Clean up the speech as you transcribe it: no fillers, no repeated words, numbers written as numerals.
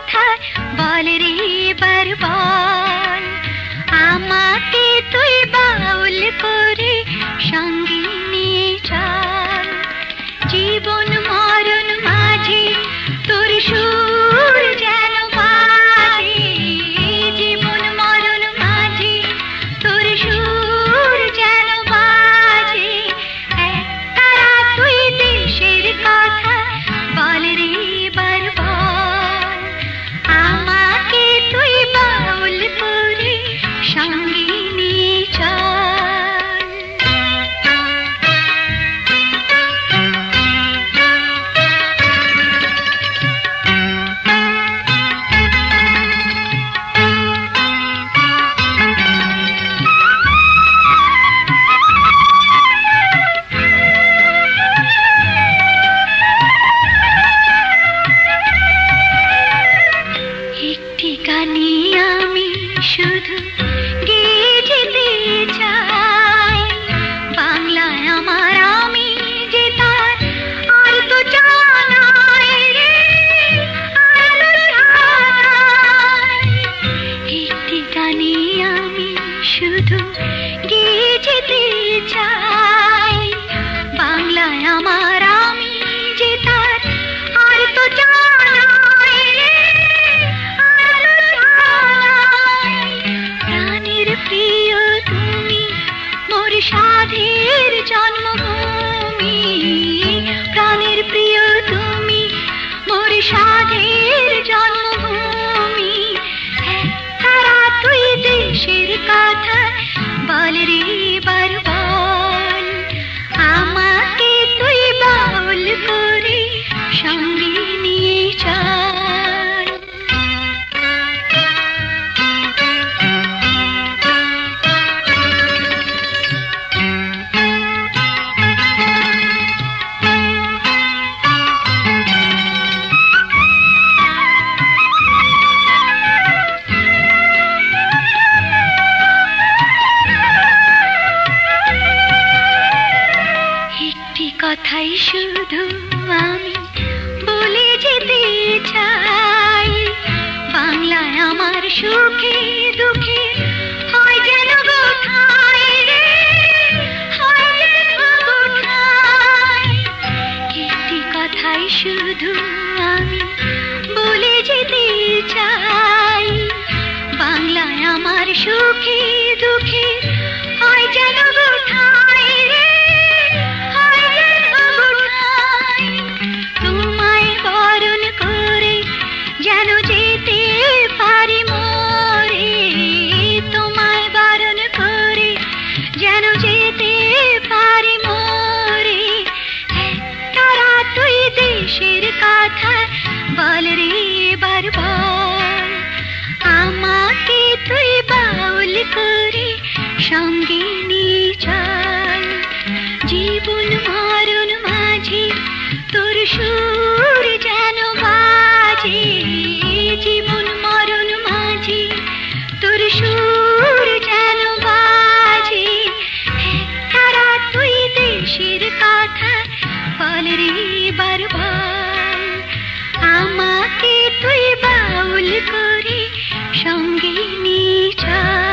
কথায় বল রে এবার বল, আমাকে তুই বাউল করে সঙ্গে নিয়ে চল। জীবন মরণ মাঝে তোর সুর যেন বাজে, জীবন মরণ মাঝে তোর সুর যেন বাজে। একতারা তুই দেশের কথা বল রে এবার বল, আমাকে তুই বাউল করে সঙ্গে নিয়ে চল। একটি গানে আমি শুধু গেয়ে যেতে চাই, বাংলায় আমার আমি যে তার আর তো জানাই রে, আর তো জানাই। একটি গানে আমি শুধু গেয়ে যেতে চাই, বাংলায় আমার আমি যে তার আর তো জানাই রে, আর তো জানাই। প্রাণের প্রিয় তুমি মোর সাধের জন্মভূমি, প্রাণের প্রিয় তুমি মোর সাধের জন্মভূমি। তারা তুই দেশের কথা বল রে এবার বল, আমাকে তুই বাউল করে সঙ্গে নিয়ে চল। একটি কথাই শুধু আমি বলে যেতে চাই, বাংলায় আমার সুখে দুঃখে হয় যেন গো ঠাঁই রে, হয় যেন গো ঠাঁই। একটি কথাই শুধু আমি বলে যেতে চাই, বাংলায় আমার সুখে দুঃখে হয় যেন গো ঠাঁই রে, হয় যেন গো ঠাঁই। তোমায় বরণ করে যেন যেতে পারি মোরে, তোমায় বরণ করে যেন যেতে পারি মোরে। তারা তুই দেশের কথা বল রে এবার বল, আমাকে তুই বাউল করে সঙ্গে নিয়ে চল। জীবন মরণ মাঝে তোর সুর যেন বাজে, জীবন মরণ মাঝে তোর সুর যেন বাজে। তারা তুই দেশের কথা বল রে এবার বল, আমাকে তুই বাউল করে সঙ্গে নিয়ে চল।